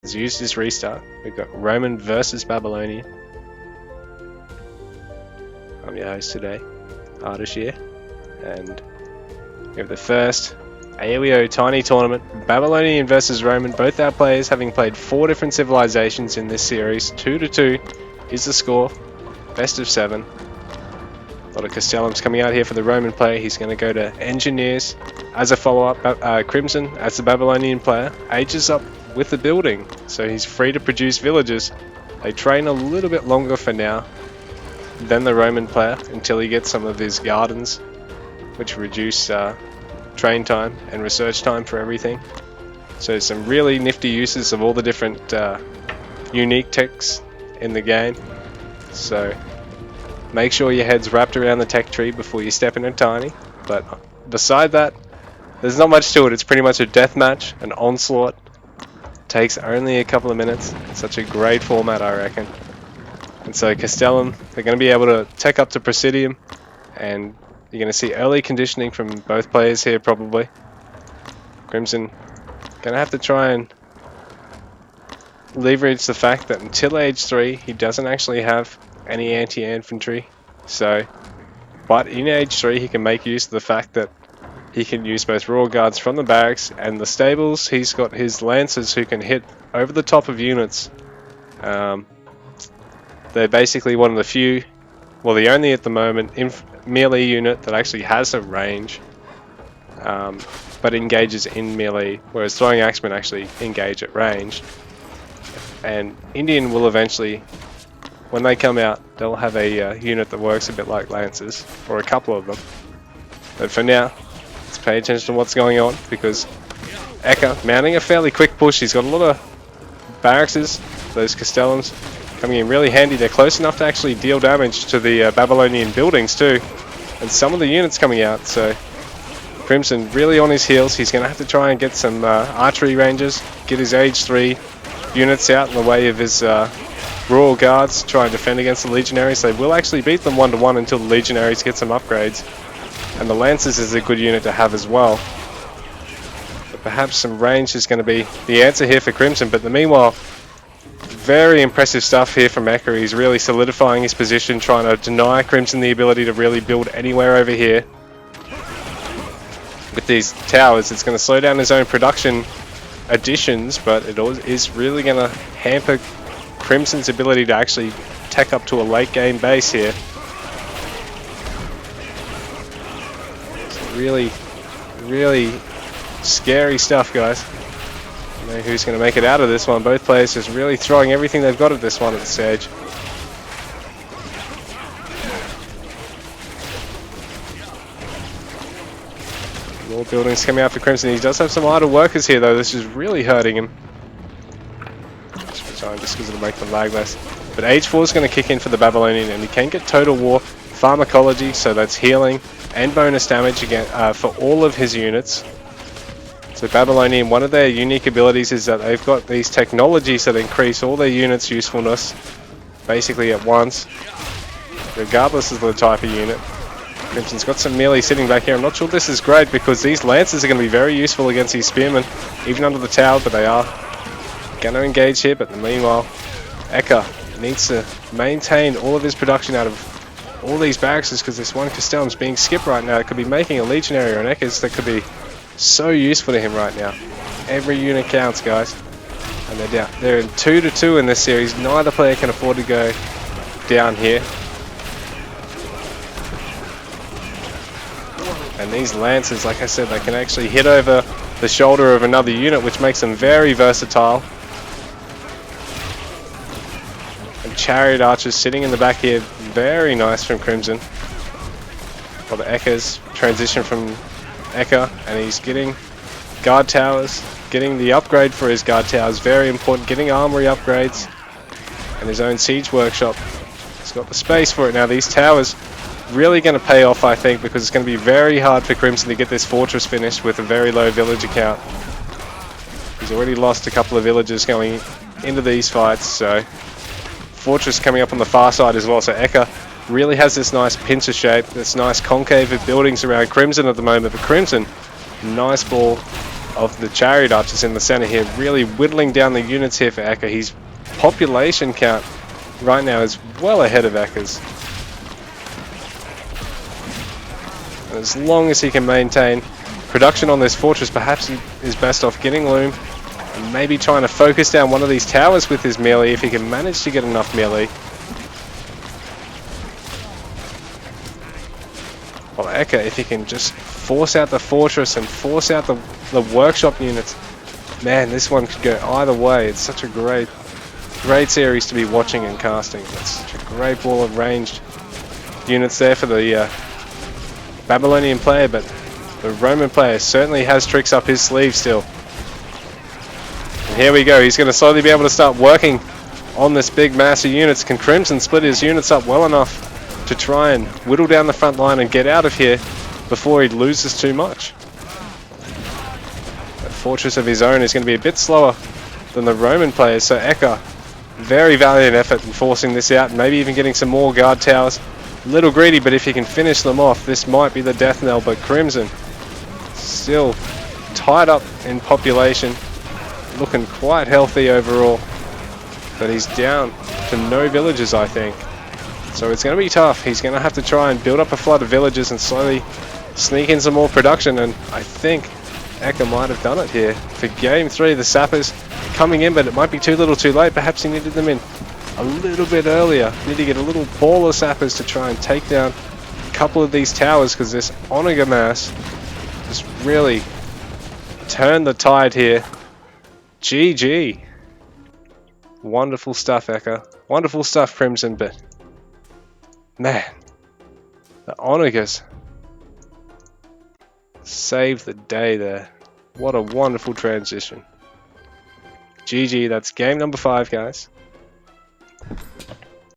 has used his restart. We've got Roman versus Babylonian. I'm your host today, Ardashir, and we have the first AOEO Tiny Tournament, Babylonian versus Roman, both our players having played 4 different civilizations in this series. 2-2 is the score, best of 7. A lot of Castellums coming out here for the Roman player. He's going to go to Engineers as a follow-up. Crimson as the Babylonian player ages up with the building, so he's free to produce villages. They train a little bit longer for now than the Roman player until he gets some of his gardens, which reduce train time and research time for everything. So some really nifty uses of all the different unique techs in the game. So make sure your head's wrapped around the tech tree before you step into Tiny. But beside that, there's not much to it. It's pretty much a death match, an onslaught. Takes only a couple of minutes. It's such a great format, I reckon. And so Castellum, they're going to be able to tech up to Presidium, and you're going to see early conditioning from both players here probably. Crimson going to have to try and leverage the fact that until age 3 he doesn't actually have any anti-infantry. But in age 3 he can make use of the fact that he can use both Royal Guards from the barracks and the stables. He's got his Lancers who can hit over the top of units. They're basically one of the few, well, the only at the moment melee unit that actually has a range, but engages in melee, whereas Throwing Axemen actually engage at range. And Indian will eventually, when they come out, they'll have a unit that works a bit like Lancers, or a couple of them. But for now, let's pay attention to what's going on, because Eka mounting a fairly quick push. He's got a lot of barracks, those Castellums coming in really handy. They're close enough to actually deal damage to the Babylonian buildings too, and some of the units coming out. So Crimson really on his heels. He's going to have to try and get some archery ranges, get his age 3 units out in the way of his Royal Guards, try and defend against the Legionaries. They will actually beat them 1-1 until the Legionaries get some upgrades, and the Lancers is a good unit to have as well. But perhaps some range is going to be the answer here for Crimson. But in the meanwhile, very impressive stuff here from Eka. He's really solidifying his position, trying to deny Crimson the ability to really build anywhere over here. With these towers, it's going to slow down his own production additions, but it is really going to hamper Crimson's ability to actually tech up to a late game base here. It's really, really scary stuff, guys. I don't know who's going to make it out of this one. Both players just really throwing everything they've got at this one at this stage. More buildings coming out for Crimson. He does have some idle workers here though. This is really hurting him. Just because it'll make them lag less. But age 4 is going to kick in for the Babylonian, and he can get Total War Pharmacology, so that's healing and bonus damage again for all of his units. So Babylonian, one of their unique abilities is that they've got these technologies that increase all their units' usefulness basically at once, regardless of the type of unit. Crimson's got some melee sitting back here. I'm not sure this is great because these Lancers are going to be very useful against these Spearmen, even under the tower, but they are going to engage here. But meanwhile, Eka needs to maintain all of his production out of all these barracks, because this one Castellum's being skipped right now. It could be making a Legionary on Eka's that could be so useful to him right now. Every unit counts, guys. And they're down. They're in 2-2 in this series. Neither player can afford to go down here. And these Lancers, like I said, they can actually hit over the shoulder of another unit, which makes them very versatile. And Chariot Archers sitting in the back here, very nice from Crimson. Well, the Eka's transition from Eka, and he's getting guard towers, getting the upgrade for his guard towers, very important, getting armory upgrades, and his own siege workshop. He's got the space for it now. These towers really going to pay off, I think, because it's going to be very hard for Crimson to get this fortress finished with a very low villager count. He's already lost a couple of villagers going into these fights, so fortress coming up on the far side as well. So Eka really has this nice pincer shape, this nice concave of buildings around Crimson at the moment. But Crimson, nice ball of the chariot archers in the center here, really whittling down the units here for Eka. His population count right now is well ahead of Eka's. And as long as he can maintain production on this fortress, perhaps he is best off getting Loom and maybe trying to focus down one of these towers with his melee if he can manage to get enough melee. Well, Eka, if he can just force out the fortress and force out the workshop units, man, this one could go either way. It's such a great series to be watching and casting. It's such a great ball of ranged units there for the Babylonian player, but the Roman player certainly has tricks up his sleeve still. And here we go, he's going to slowly be able to start working on this big mass of units. Can Crimson split his units up well enough to try and whittle down the front line and get out of here before he loses too much? A fortress of his own is going to be a bit slower than the Roman players, so Eka, very valiant effort in forcing this out, maybe even getting some more guard towers. A little greedy, but if he can finish them off, this might be the death knell. But Crimson still tied up in population, looking quite healthy overall, but he's down to no villagers, I think. So it's going to be tough. He's going to have to try and build up a flood of villagers and slowly sneak in some more production, and I think Eka might have done it here. For game 3, the sappers coming in, but it might be too little too late. Perhaps he needed them in a little bit earlier. Need to get a little ball of sappers to try and take down a couple of these towers, because this Onager mass just really turned the tide here. GG. Wonderful stuff, Eka. Wonderful stuff, Crimson, but man, the Onagers saved the day there. What a wonderful transition. GG, that's game number 5, guys.